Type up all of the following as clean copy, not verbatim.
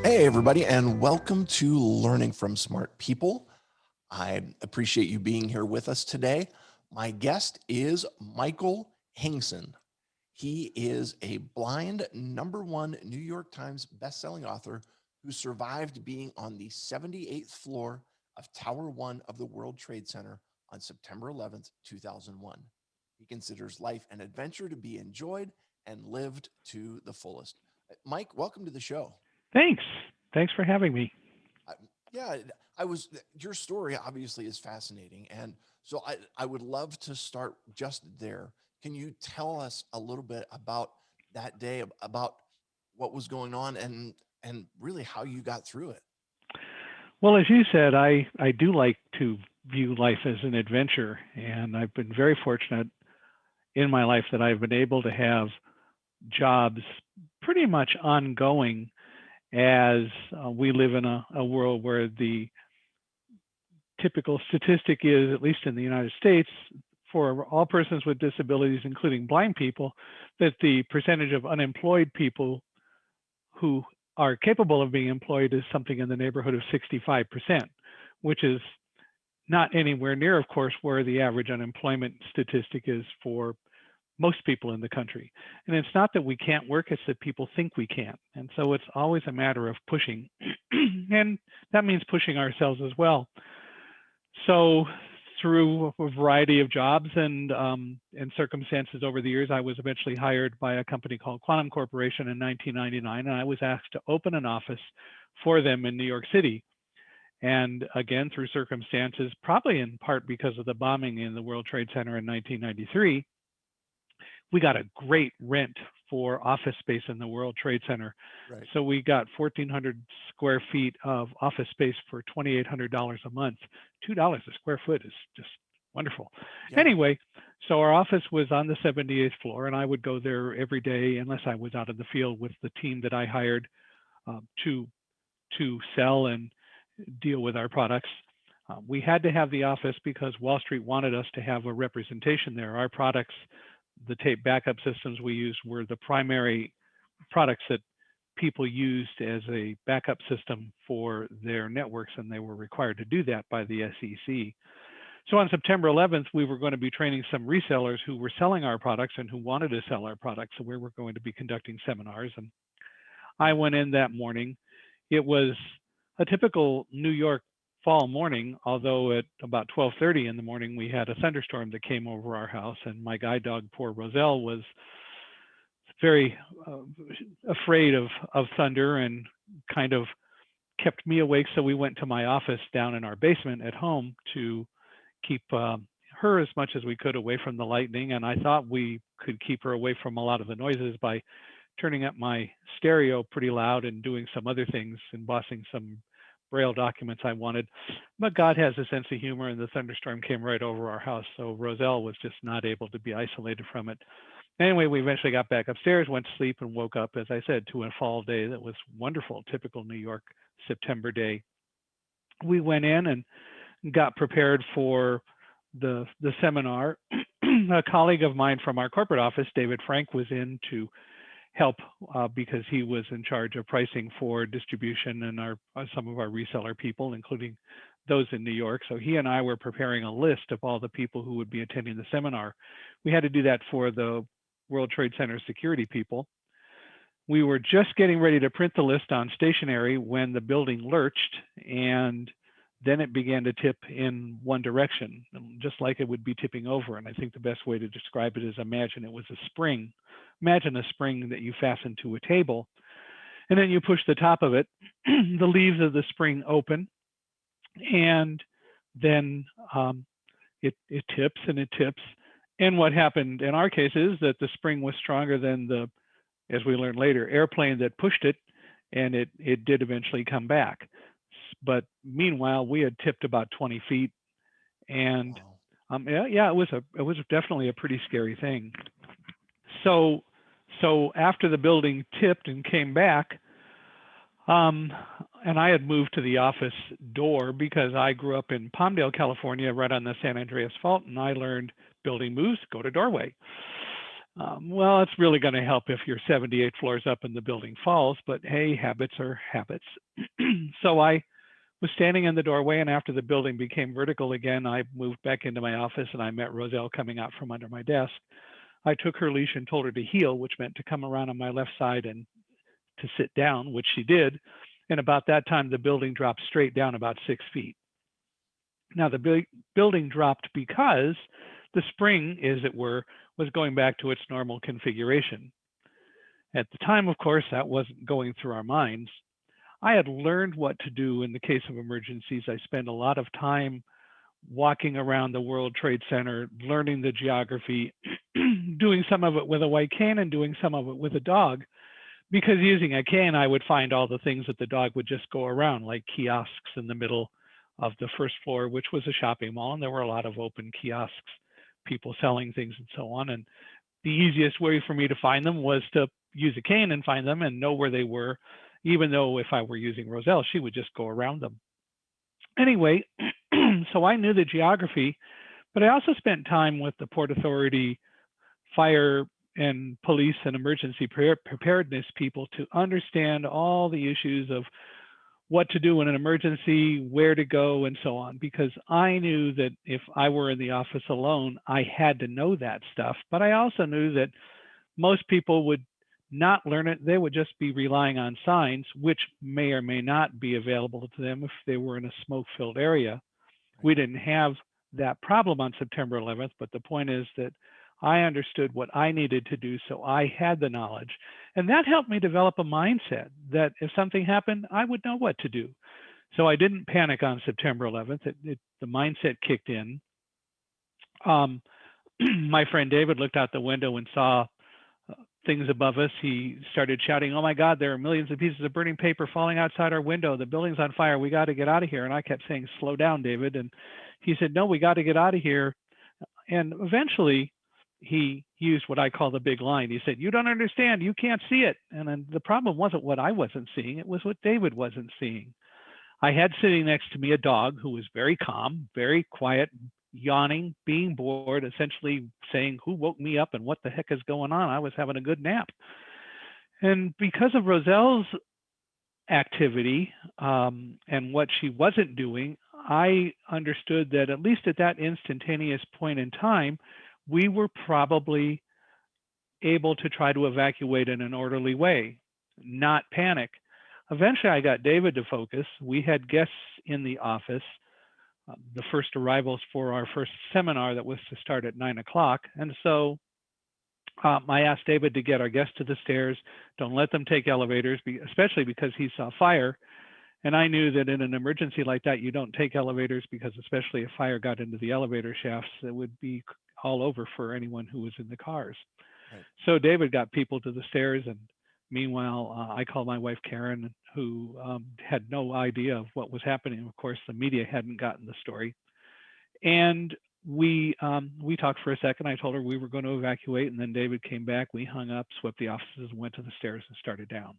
Hey, everybody, and welcome to Learning from Smart People. I appreciate you being here with us today. My guest is Michael Hingson. He is a blind #1 New York Times bestselling author who survived being on the 78th floor of Tower 1 of the World Trade Center on September 11th, 2001. He considers life an adventure to be enjoyed and lived to the fullest. Mike, welcome to the show. Thanks. Thanks for having me. I, yeah, your story obviously is fascinating. And so I would love to start just there. Can you tell us a little bit about that day, about what was going on and really how you got through it? Well, as you said, I do like to view life as an adventure, and I've been very fortunate in my life that I've been able to have jobs pretty much ongoing as we live in a world where the typical statistic is, at least in the United States, for all persons with disabilities, including blind people, that the percentage of unemployed people who are capable of being employed is something in the neighborhood of 65%, which is not anywhere near, of course, where the average unemployment statistic is for most people in the country. And it's not that we can't work, it's that people think we can't. And so it's always a matter of pushing. And that means pushing ourselves as well. So through a variety of jobs and circumstances over the years, I was eventually hired by a company called Quantum Corporation in 1999, and I was asked to open an office for them in New York City. And again, through circumstances, probably in part because of the bombing in the World Trade Center in 1993, we got a great rent for office space in the World Trade Center. Right. So we got 1,400 square feet of office space for $2,800 a month. $2 a square foot is just wonderful. Yeah. Anyway, so our office was on the 78th floor, and I would go there every day unless I was out in the field with the team that I hired to sell and deal with our products. We had to have the office because Wall Street wanted us to have a representation there. Our products, the tape backup systems we used, were the primary products that people used as a backup system for their networks, and they were required to do that by the SEC. So on September 11th, we were going to be training some resellers who were selling our products and who wanted to sell our products. So we were going to be conducting seminars, and I went in that morning. It was a typical New York fall morning, although at about 12:30 in the morning, we had a thunderstorm that came over our house, and my guide dog, poor Roselle, was very afraid of thunder and kind of kept me awake. So we went to my office down in our basement at home to keep her as much as we could away from the lightning. And I thought we could keep her away from a lot of the noises by turning up my stereo pretty loud and doing some other things, embossing some Braille documents I wanted. But God has a sense of humor, and the thunderstorm came right over our house. So Roselle was just not able to be isolated from it. Anyway, we eventually got back upstairs, went to sleep, and woke up, as I said, to a fall day that was wonderful, typical New York September day. We went in and got prepared for the seminar. A colleague of mine from our corporate office, David Frank, was in to help because he was in charge of pricing for distribution and some of our reseller people, including those in New York. So he and I were preparing a list of all the people who would be attending the seminar. We had to do that for the World Trade Center security people. We were just getting ready to print the list on stationery when the building lurched, and then it began to tip in one direction, just like it would be tipping over. And I think the best way to describe it is imagine it was a spring. Imagine a spring that you fasten to a table, and then you push the top of it. The leaves of the spring open, and then it tips and it tips. And what happened in our case is that the spring was stronger than the, as we learned later, airplane that pushed it, and it did eventually come back. But meanwhile, we had tipped about 20 feet, and it was definitely a pretty scary thing. So after the building tipped and came back, and I had moved to the office door because I grew up in Palmdale, California, right on the San Andreas Fault, and I learned building moves, go to doorway. Well, it's really going to help if you're 78 floors up and the building falls, but hey, habits are habits. So I was standing in the doorway, and after the building became vertical again, I moved back into my office and I met Roselle coming out from under my desk. I took her leash and told her to heel, which meant to come around on my left side and to sit down, which she did. And about that time, the building dropped straight down about 6 feet. Now, the building dropped because the spring, as it were, was going back to its normal configuration. At the time, of course, that wasn't going through our minds. I had learned what to do in the case of emergencies. I spent a lot of time walking around the World Trade Center, learning the geography, doing some of it with a white cane and doing some of it with a dog. Because using a cane, I would find all the things that the dog would just go around, like kiosks in the middle of the first floor, which was a shopping mall, and there were a lot of open kiosks, people selling things and so on. And the easiest way for me to find them was to use a cane and find them and know where they were, even though if I were using Roselle, she would just go around them. Anyway, so I knew the geography, but I also spent time with the Port Authority, fire and police and emergency preparedness people to understand all the issues of what to do in an emergency, where to go, and so on. Because I knew that if I were in the office alone, I had to know that stuff. But I also knew that most people would not learn it. They would just be relying on signs, which may or may not be available to them if they were in a smoke-filled area. Right. We didn't have that problem on September 11th, but the point is that I understood what I needed to do, so I had the knowledge. And that helped me develop a mindset that if something happened, I would know what to do. So I didn't panic on September 11th. The mindset kicked in. Um, my friend David looked out the window and saw things above us. He started shouting, "Oh my God, there are millions of pieces of burning paper falling outside our window. The building's on fire. We got to get out of here." And I kept saying, "Slow down, David." And he said, "No, we got to get out of here." And eventually he used what I call the big line. He said, "You don't understand. You can't see it." And then the problem wasn't what I wasn't seeing. It was what David wasn't seeing. I had sitting next to me a dog who was very calm, very quiet, yawning, being bored, essentially saying, "Who woke me up and what the heck is going on? I was having a good nap." And because of Roselle's activity and what she wasn't doing, I understood that at least at that instantaneous point in time, we were probably able to try to evacuate in an orderly way, not panic. Eventually, I got David to focus. We had guests in the office, the first arrivals for our first seminar that was to start at 9 o'clock. And so I asked David to get our guests to the stairs. Don't let them take elevators, especially because he saw fire. And I knew that in an emergency like that, you don't take elevators because especially if fire got into the elevator shafts, it would be all over for anyone who was in the cars. Right. So David got people to the stairs, and meanwhile, I called my wife Karen, who had no idea of what was happening. Of course, the media hadn't gotten the story, and we talked for a second. I told her we were going to evacuate, and then David came back. We hung up, swept the offices, went to the stairs, and started down.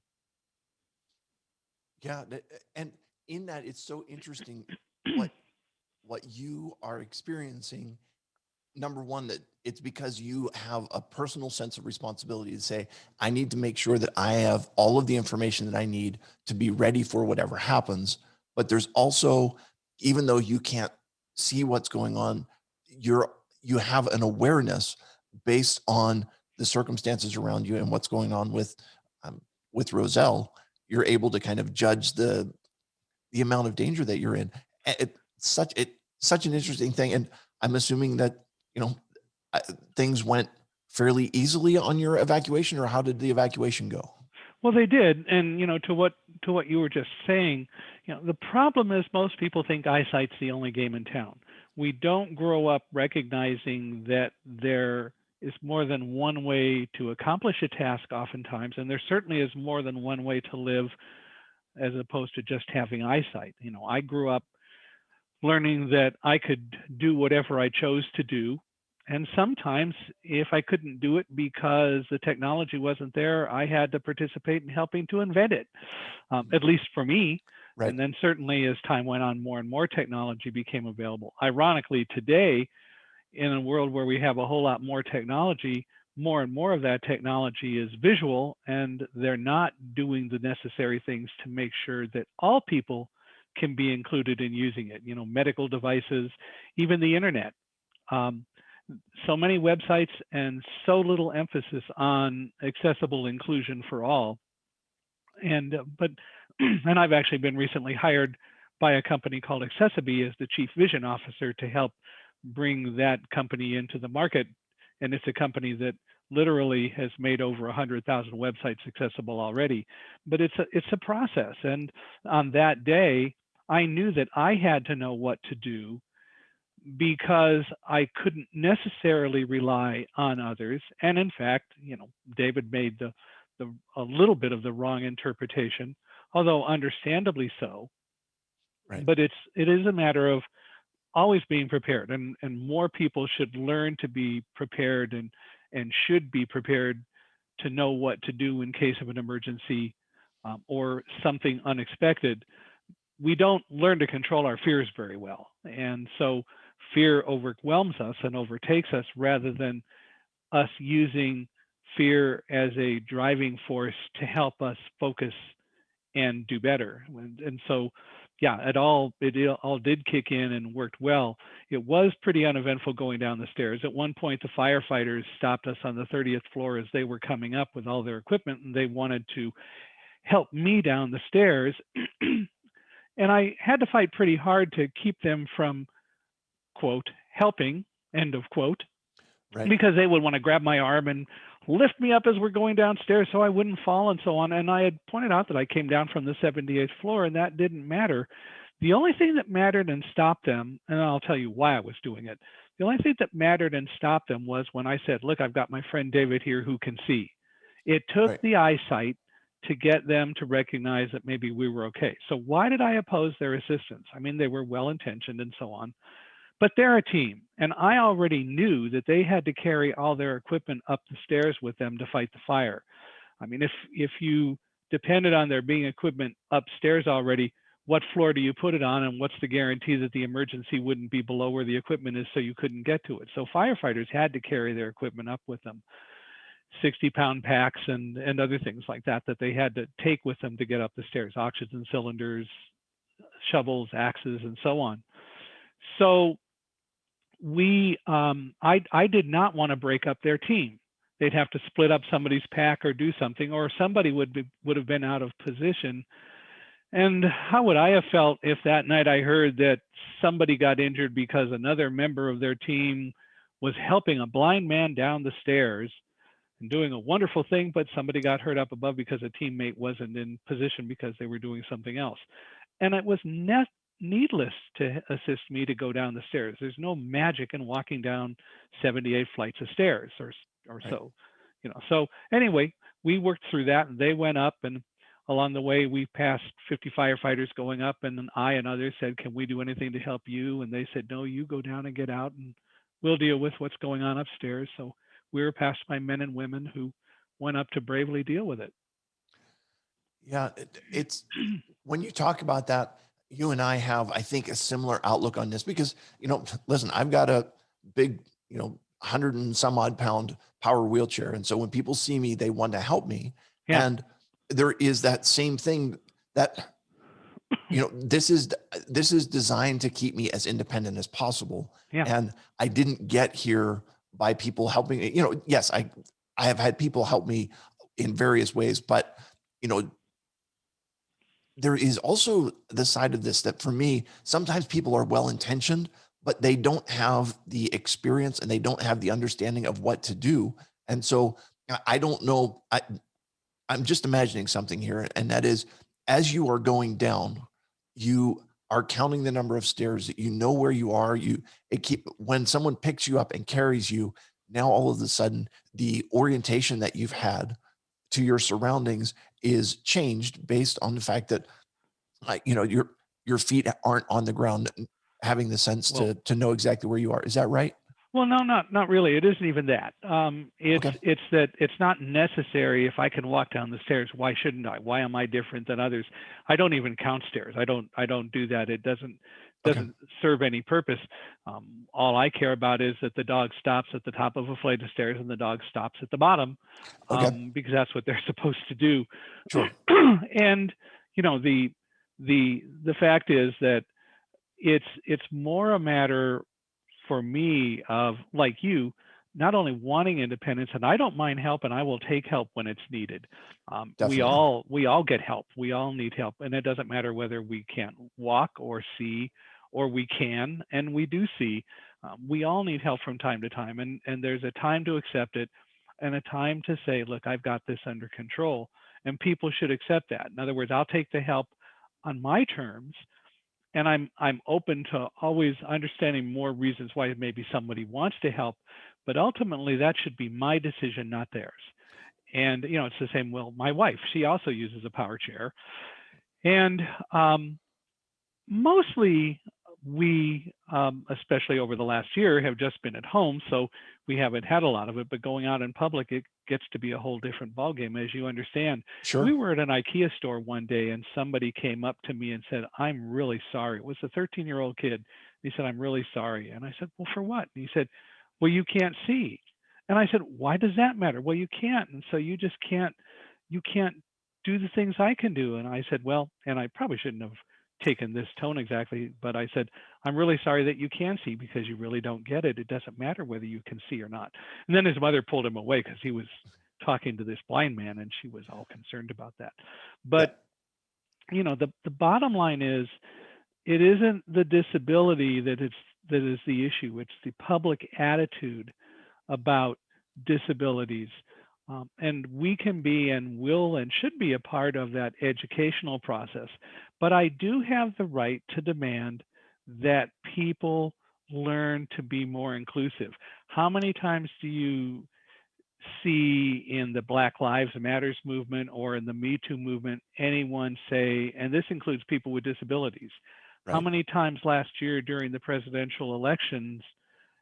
Yeah, and in that, it's so interesting what what you are experiencing. Number one, that it's because you have a personal sense of responsibility to say, I need to make sure that I have all of the information that I need to be ready for whatever happens. But there's also, even though you can't see what's going on, you have an awareness based on the circumstances around you and what's going on with Roselle. You're able to kind of judge the amount of danger that you're in. Such an interesting thing, and I'm assuming that you know uh, things went fairly easily on your evacuation, or how did the evacuation go? Well, they did, and to what you were just saying, the problem is most people think eyesight's the only game in town. We don't grow up recognizing that there is more than one way to accomplish a task oftentimes, and there certainly is more than one way to live as opposed to just having eyesight. I grew up learning that I could do whatever I chose to do. And sometimes, if I couldn't do it because the technology wasn't there, I had to participate in helping to invent it, at least for me. Right. And then, certainly, as time went on, more and more technology became available. Ironically, today, in a world where we have a whole lot more technology, more and more of that technology is visual, and they're not doing the necessary things to make sure that all people can be included in using it. Medical devices, even the internet. Um, so many websites and so little emphasis on accessible inclusion for all. But and I've actually been recently hired by a company called Accessiby as the chief vision officer to help bring that company into the market. And it's a company that literally has made over 100,000 websites accessible already. But it's a process. And on that day, I knew that I had to know what to do because I couldn't necessarily rely on others. And in fact, David made a little bit of the wrong interpretation, although understandably so. Right. But it is a matter of always being prepared, and more people should learn to be prepared and should be prepared to know what to do in case of an emergency, or something unexpected. We don't learn to control our fears very well. And so fear overwhelms us and overtakes us rather than us using fear as a driving force to help us focus and do better. And so, yeah, it all did kick in and worked well. It was pretty uneventful going down the stairs. At one point, the firefighters stopped us on the 30th floor as they were coming up with all their equipment, and they wanted to help me down the stairs. And I had to fight pretty hard to keep them from, quote, helping, end of quote, Right. because they would want to grab my arm and lift me up as we're going downstairs so I wouldn't fall and so on. And I had pointed out that I came down from the 78th floor, and that didn't matter. The only thing that mattered and stopped them, and I'll tell you why I was doing it, the only thing that mattered and stopped them was when I said, look, I've got my friend David here who can see. It took Right. the eyesight to get them to recognize that maybe we were okay. So why did I oppose their assistance? I mean, they were well intentioned and so on, but they're a team. And I already knew that they had to carry all their equipment up the stairs with them to fight the fire. I mean, if you depended on there being equipment upstairs already, what floor do you put it on, and what's the guarantee that the emergency wouldn't be below where the equipment is so you couldn't get to it? So firefighters had to carry their equipment up with them, 60-pound packs and other things like that they had to take with them to get up the stairs, oxygen cylinders, shovels, axes, and so on. So I did not want to break up their team. They'd have to split up somebody's pack or do something, or somebody would have been out of position. And how would I have felt if that night I heard that somebody got injured because another member of their team was helping a blind man down the stairs and doing a wonderful thing, but somebody got hurt up above because a teammate wasn't in position because they were doing something else. And it was needless to assist me to go down the stairs. There's no magic in walking down 78 flights of stairs or Right. so, So anyway, we worked through that, and they went up, and along the way we passed 50 firefighters going up, and then I and others said, "Can we do anything to help you?" And they said, "No, you go down and get out, and we'll deal with what's going on upstairs." So we were passed by men and women who went up to bravely deal with it. Yeah. It's when you talk about that, you and I have, I think, a similar outlook on this because, listen, I've got a big, 100 and some odd pound power wheelchair. And so when people see me, they want to help me. Yeah. And there is that same thing that, this is designed to keep me as independent as possible. Yeah. And I didn't get here by people helping me. Yes, I have had people help me in various ways, but you know, there is also the side of this that for me, sometimes people are well intentioned, but they don't have the experience and they don't have the understanding of what to do. And so I don't know. I'm just imagining something here, and that is as you are going down, you are counting the number of stairs that you know where you are. When someone picks you up and carries you, now all of a sudden the orientation that you've had to your surroundings is changed based on the fact that your feet aren't on the ground having the sense Well, to know exactly where you are. Is that right? Well, no, not really. It isn't even that. Okay. It's that it's not necessary. If I can walk down the stairs, why shouldn't I? Why am I different than others? I don't even count stairs. I don't do that. It doesn't Okay. doesn't serve any purpose. All I care about is that the dog stops at the top of a flight of stairs and the dog stops at the bottom, Okay. because that's what they're supposed to do. Sure. And the fact is that it's more a matter for me of, like you, not only wanting independence, and I don't mind help, and I will take help when it's needed. We Definitely. all get help. We all need help, and it doesn't matter whether we can't walk or see, or we can and we do see. We all need help from time to time, and there's a time to accept it, and a time to say, look, I've got this under control, and people should accept that. In other words, I'll take the help on my terms, and I'm open to always understanding more reasons why maybe somebody wants to help, but ultimately that should be my decision, not theirs. And it's the same. Well, my wife, she also uses a power chair, and mostly we, especially over the last year, have just been at home, so we haven't had a lot of it. But going out in public, it gets to be a whole different ballgame, as you understand. We Sure. were at an IKEA store one day, and somebody came up to me and said, "I'm really sorry." It was a 13-year-old kid. He said, "I'm really sorry." And I said, "Well, for what?" And he said, "Well, you can't see." And I said, "Why does that matter?" "Well, you can't, and so you can't do the things I can do." And I said, "Well," and I probably shouldn't have taken this tone exactly, but I said, "I'm really sorry that you can see, because you really don't get it. It doesn't matter whether you can see or not." And then his mother pulled him away because he was talking to this blind man, and she was all concerned about that. Yeah. But the bottom line is, it isn't the disability that is the issue. It's the public attitude about disabilities. And we can be and will and should be a part of that educational process. But I do have the right to demand that people learn to be more inclusive. How many times do you see in the Black Lives Matters movement or in the Me Too movement anyone say, and this includes people with disabilities, how Right. many times last year during the presidential elections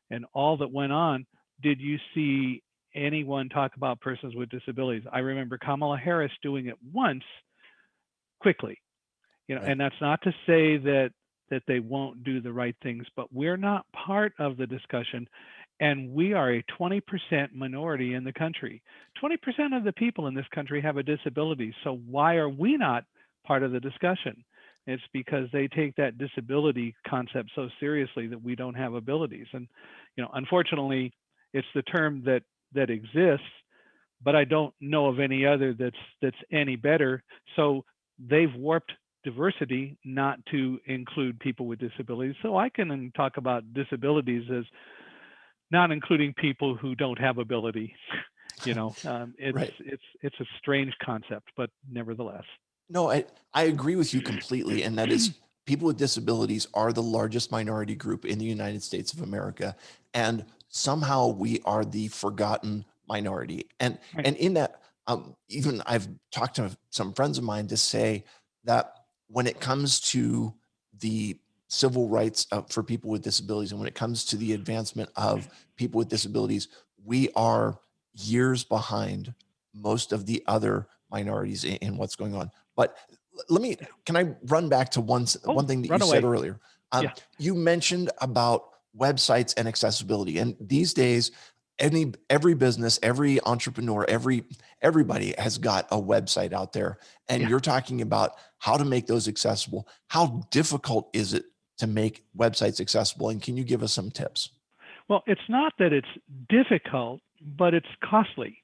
and all that went on, did you see anyone talk about persons with disabilities? I remember Kamala Harris doing it once, quickly, Right. and that's not to say that they won't do the right things, but we're not part of the discussion, and we are a 20% minority in the country. 20% of the people in this country have a disability, so why are we not part of the discussion? It's because they take that disability concept so seriously that we don't have abilities. And unfortunately, it's the term that exists, but I don't know of any other that's any better. So they've warped diversity not to include people with disabilities. So I can talk about disabilities as not including people who don't have ability. It's Right. it's a strange concept, but nevertheless. No, I agree with you completely. And that is, people with disabilities are the largest minority group in the United States of America. And somehow we are the forgotten minority. Right. And in that, even I've talked to some friends of mine to say that when it comes to the civil rights for people with disabilities, and when it comes to the advancement of people with disabilities, we are years behind most of the other minorities in what's going on. But let me, can I run back to Oh, one thing that you run said away. earlier? Yeah. You mentioned about websites and accessibility. And these days, every business, every entrepreneur, everybody has got a website out there. And Yeah. you're talking about how to make those accessible. How difficult is it to make websites accessible? And can you give us some tips? Well, it's not that it's difficult, but it's costly.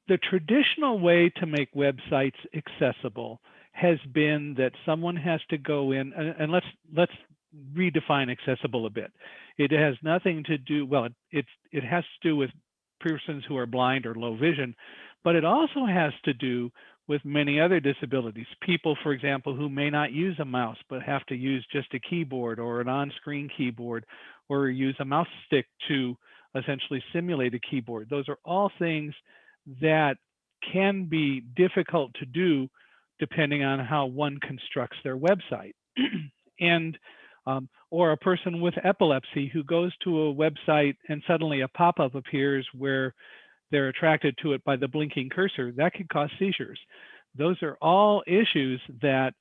The traditional way to make websites accessible has been that someone has to go in, and let's redefine accessible a bit. It has nothing to do, well, it has to do with persons who are blind or low vision, but it also has to do with many other disabilities. People, for example, who may not use a mouse but have to use just a keyboard or an on-screen keyboard, or use a mouse stick to essentially simulate a keyboard. Those are all things that can be difficult to do depending on how one constructs their website. And or a person with epilepsy who goes to a website and suddenly a pop-up appears where they're attracted to it by the blinking cursor, that could cause seizures. Those are all issues that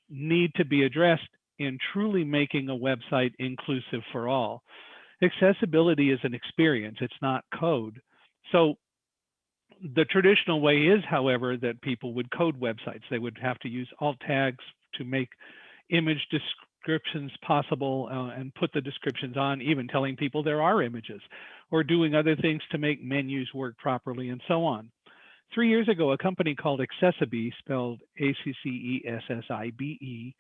need to be addressed, in truly making a website inclusive for all. Accessibility is an experience, it's not code. So the traditional way is, however, that people would code websites. They would have to use alt tags to make image descriptions possible and put the descriptions on, even telling people there are images, or doing other things to make menus work properly, and so on. 3 years ago, a company called Accessibe, spelled Accessibe,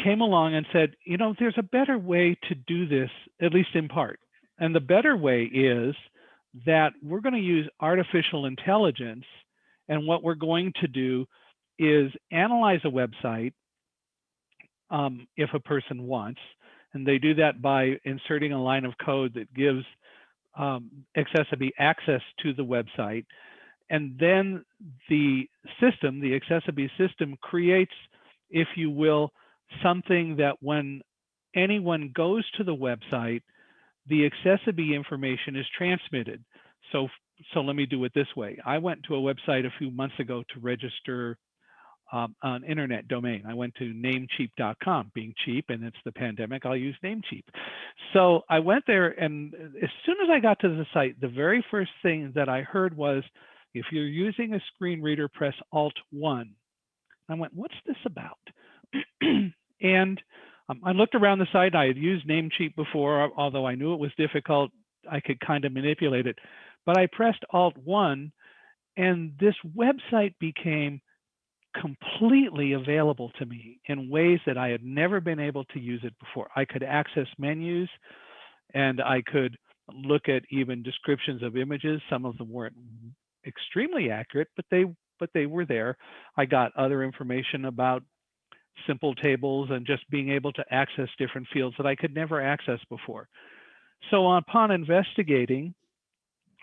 came along and said, you know, there's a better way to do this, at least in part. And the better way is that we're going to use artificial intelligence. And what we're going to do is analyze a website if a person wants. And they do that by inserting a line of code that gives Accessibe access to the website. And then the system, the Accessibe system, creates, if you will, something that when anyone goes to the website, the Accessibe information is transmitted. So let me do it this way. I went to a website a few months ago to register an internet domain. I went to namecheap.com. Being cheap, and it's the pandemic, I'll use Namecheap. So I went there, and as soon as I got to the site, the very first thing that I heard was, if you're using a screen reader, press Alt-1. I went, what's this about? And I looked around the site. I had used Namecheap before, although I knew it was difficult. I could kind of manipulate it. But I pressed Alt-1, and this website became completely available to me in ways that I had never been able to use it before. I could access menus, and I could look at even descriptions of images. Some of them weren't extremely accurate, but they were there. I got other information about simple tables and just being able to access different fields that I could never access before. So upon investigating,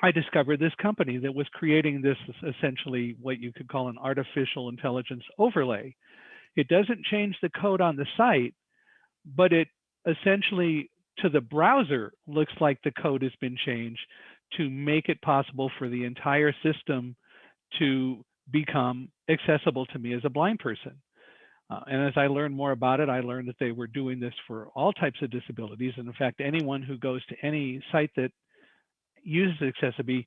I discovered this company that was creating this, essentially what you could call an artificial intelligence overlay. It doesn't change the code on the site, but it essentially, to the browser, looks like the code has been changed to make it possible for the entire system to become accessible to me as a blind person. And as I learned more about it, I learned that they were doing this for all types of disabilities. And in fact, anyone who goes to any site that uses Accessibe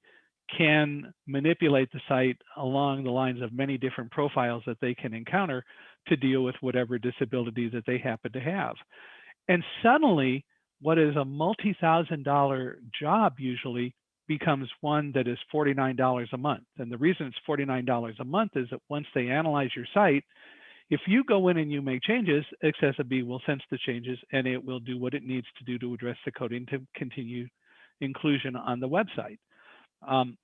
can manipulate the site along the lines of many different profiles that they can encounter to deal with whatever disability that they happen to have. And suddenly, what is a multi-$1,000 job usually becomes one that is $49 a month. And the reason it's $49 a month is that once they analyze your site, if you go in and you make changes, Accessibe will sense the changes, and it will do what it needs to do to address the coding to continue inclusion on the website.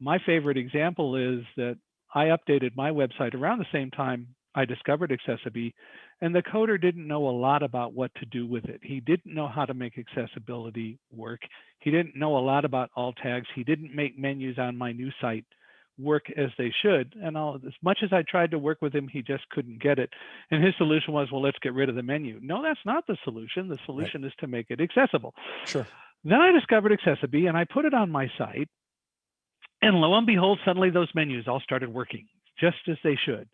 My favorite example is that I updated my website around the same time I discovered Accessibe, and the coder didn't know a lot about what to do with it. He didn't know how to make accessibility work. He didn't know a lot about alt tags. He didn't make menus on my new site work as they should. And as much as I tried to work with him, he just couldn't get it. And his solution was, well, let's get rid of the menu. No, that's not the solution. The solution is to make it accessible. Sure. Then I discovered Accessibe, and I put it on my site. And lo and behold, suddenly those menus all started working just as they should.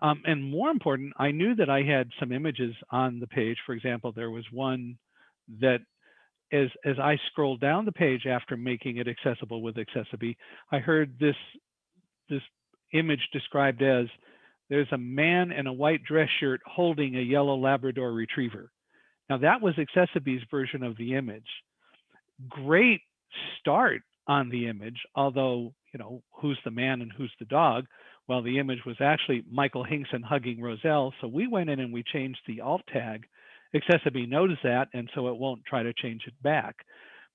And more important, I knew that I had some images on the page. For example, there was one that as I scrolled down the page after making it accessible with Accessibe, I heard this image described as, there's a man in a white dress shirt holding a yellow Labrador retriever. Now that was Accessibe's version of the image. Great start on the image, although, you know, who's the man and who's the dog? Well, the image was actually Michael Hingson hugging Roselle. So we went in and we changed the alt tag. Accessibe knows that, and so it won't try to change it back.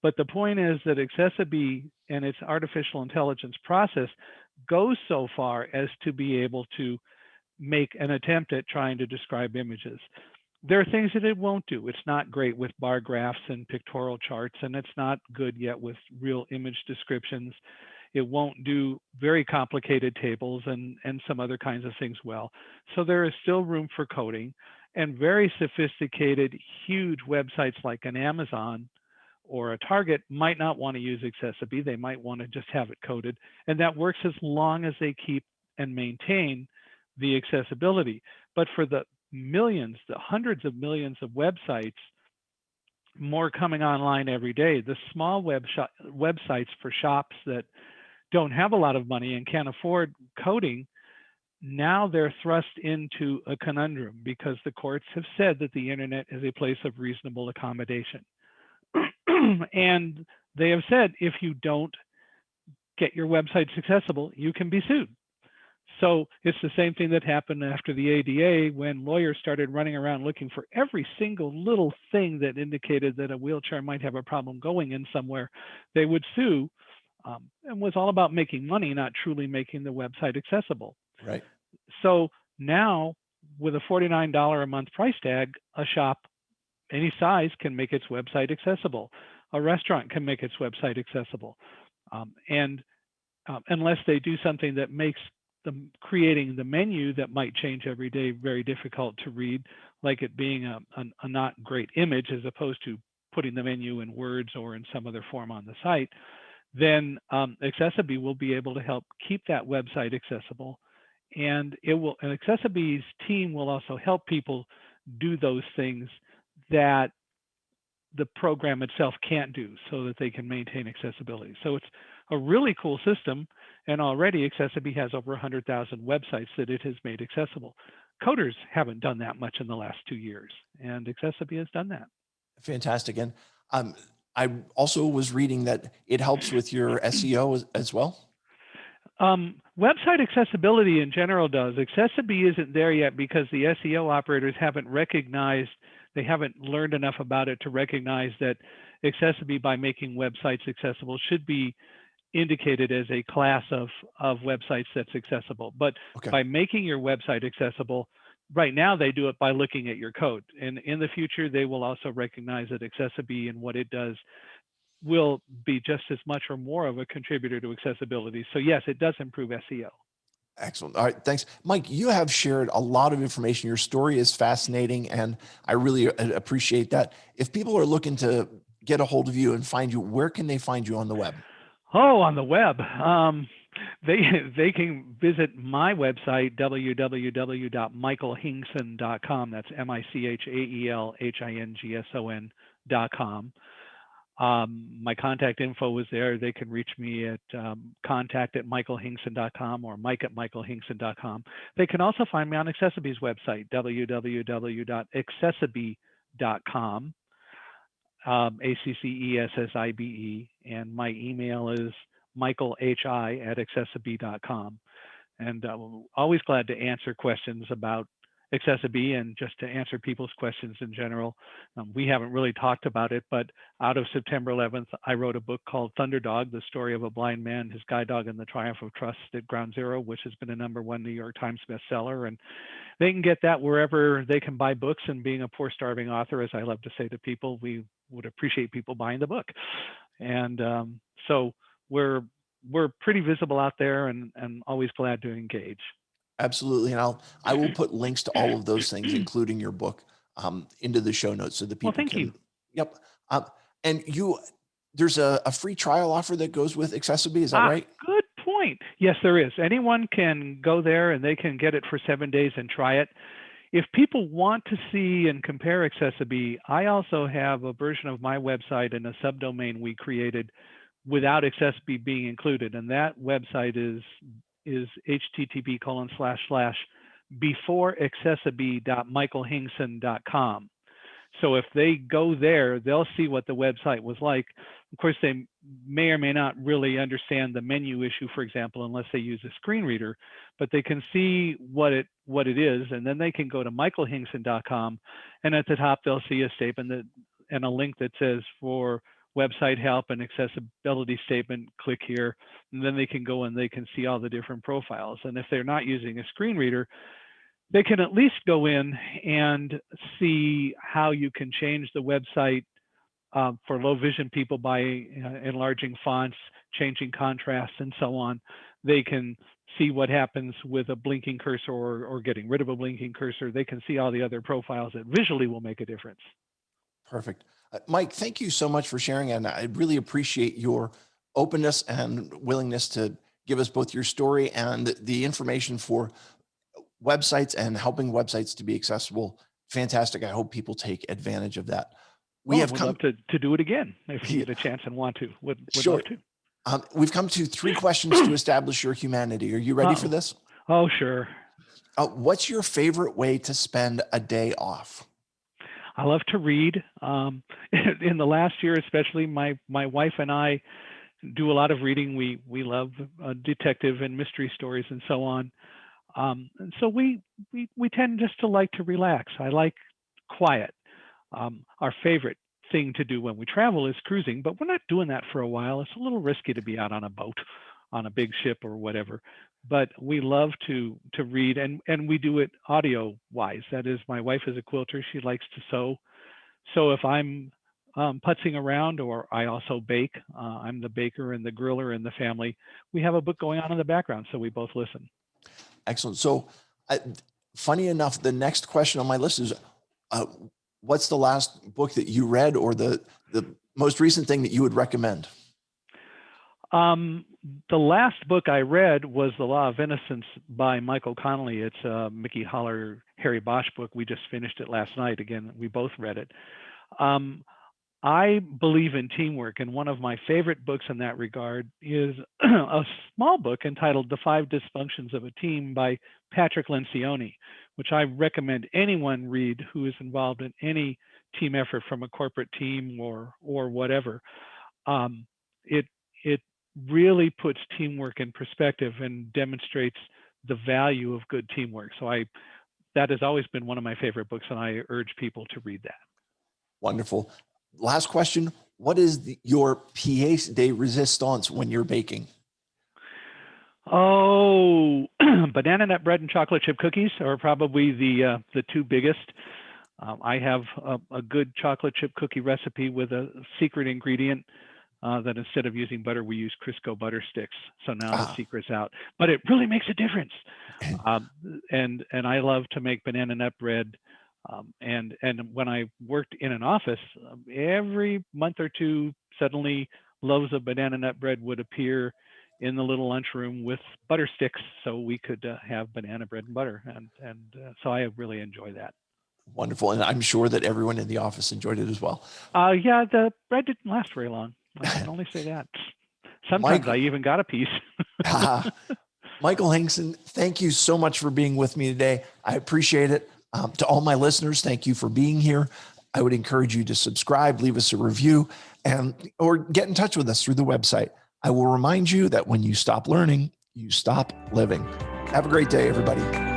But the point is that Accessibe and its artificial intelligence process goes so far as to be able to make an attempt at trying to describe images. There are things that it won't do. It's not great with bar graphs and pictorial charts, and it's not good yet with real image descriptions. It won't do very complicated tables and some other kinds of things well. So there is still room for coding, and very sophisticated, huge websites like an Amazon or a Target might not want to use Accessibe. They might want to just have it coded, and that works as long as they keep and maintain the accessibility. But for the millions, the hundreds of millions of websites, more coming online every day. The small websites for shops that don't have a lot of money and can't afford coding, now they're thrust into a conundrum because the courts have said that the internet is a place of reasonable accommodation. And they have said if you don't get your websites accessible, you can be sued. So it's the same thing that happened after the ADA when lawyers started running around looking for every single little thing that indicated that a wheelchair might have a problem going in somewhere. They would sue, and was all about making money, not truly making the website accessible. Right. So now with a $49 a month price tag, a shop any size can make its website accessible. A restaurant can make its website accessible. And unless they do something that makes creating the menu that might change every day very difficult to read, like it being a not great image as opposed to putting the menu in words or in some other form on the site, then Accessibility will be able to help keep that website accessible. And Accessibility's team will also help people do those things that the program itself can't do so that they can maintain accessibility. So it's a really cool system. And already Accessibility has over 100,000 websites that it has made accessible. Coders haven't done that much in the last 2 years, and Accessibility has done that. Fantastic. And I also was reading that it helps with your SEO as well. Website accessibility in general does. Accessibility isn't there yet because the SEO operators haven't recognized, they haven't learned enough about it to recognize that accessibility by making websites accessible should be indicated as a class of websites that's accessible. But Okay. by making your website accessible, right now they do it by looking at your code. And in the future, they will also recognize that accessibility and what it does will be just as much or more of a contributor to accessibility. So yes, it does improve SEO. Excellent. All right. Thanks. Mike, you have shared a lot of information. Your story is fascinating, and I really appreciate that. If people are looking to get a hold of you and find you, where can they find you on the web? Oh, on the web. They can visit my website, www.michaelhingson.com. That's MICHAELHINGSON.com. My contact info is there. They can reach me at contact@michaelhingson.com or mike@michaelhingson.com. They can also find me on Accessibility's website, www.accessibility.com, ACCESSIBE, and my email is michaelhi@accessibility.com. And always glad to answer questions about accessibility and just to answer people's questions in general. We haven't really talked about it, but out of September 11th, I wrote a book called Thunderdog, the story of a blind man, his guide dog, and the triumph of trust at Ground Zero, which has been a #1 New York Times bestseller. And they can get that wherever they can buy books. And being a poor starving author, as I love to say to people, we would appreciate people buying the book. And so we're pretty visible out there, and always glad to engage. Absolutely. And I will put links to all of those things, including your book, into the show notes so that Well, people thank you. can. Yep. Um, and there's a free trial offer that goes with Accessibility. Is that right? Good point. Yes, there is. Anyone can go there and they can get it for 7 days and try it. If people want to see and compare Accessibility, I also have a version of my website and a subdomain we created without Accessibility being included. And that website is http://beforeaccessibility.michaelhingson.com. So if they go there, they'll see what the website was like. Of course, they may or may not really understand the menu issue, for example, unless they use a screen reader, but they can see what it is, and then they can go to michaelhingson.com, and at the top they'll see a statement and a link that says for website help and accessibility statement, click here, and then they can go and they can see all the different profiles. And if they're not using a screen reader, they can at least go in and see how you can change the website for low vision people by enlarging fonts, changing contrasts, and so on. They can see what happens with a blinking cursor or getting rid of a blinking cursor. They can see all the other profiles that visually will make a difference. Perfect. Mike, thank you so much for sharing. And I really appreciate your openness and willingness to give us both your story and the information for websites and helping websites to be accessible. Fantastic. I hope people take advantage of that. We Well, have would love come, to do it again if you get a chance and want to. Would love sure. to. We've come to 3 questions to establish your humanity. Are you ready for Uh-oh. this? Oh, sure. What's your favorite way to spend a day off? I love to read. In the last year, especially, my wife and I do a lot of reading. We love detective and mystery stories and so on. And so we tend just to like to relax. I like quiet. Our favorite thing to do when we travel is cruising, but we're not doing that for a while. It's a little risky to be out on a boat, on a big ship or whatever. But we love to read, and we do it audio wise. That is, my wife is a quilter. She likes to sew. So if I'm putzing around, or I also bake, I'm the baker and the griller in the family. We have a book going on in the background, so we both listen. Excellent. So, funny enough, the next question on my list is, uh, what's the last book that you read, or the most recent thing that you would recommend? The last book I read was The Law of Innocence by Michael Connolly. It's a Mickey Haller, Harry Bosch book. We just finished it last night. Again, we both read it. I believe in teamwork, and one of my favorite books in that regard is a small book entitled The 5 Dysfunctions of a Team by Patrick Lencioni, which I recommend anyone read who is involved in any team effort, from a corporate team or whatever. It really puts teamwork in perspective and demonstrates the value of good teamwork. So that has always been one of my favorite books, and I urge people to read that. Wonderful. Last question. What is your pièce de résistance when you're baking? Oh, banana nut bread and chocolate chip cookies are probably the 2 biggest. I have a good chocolate chip cookie recipe with a secret ingredient that instead of using butter, we use Crisco butter sticks. So now the secret's out, but it really makes a difference. And I love to make banana nut bread. And when I worked in an office, every month or 2, suddenly loaves of banana nut bread would appear in the little lunchroom with butter sticks, so we could have banana bread and butter. And so I really enjoy that. Wonderful. And I'm sure that everyone in the office enjoyed it as well. Yeah, the bread didn't last very long. I can only say that. Sometimes I even got a piece. Michael Hingson, thank you so much for being with me today. I appreciate it. To all my listeners, thank you for being here. I would encourage you to subscribe, leave us a review, or get in touch with us through the website. I will remind you that when you stop learning, you stop living. Have a great day, everybody.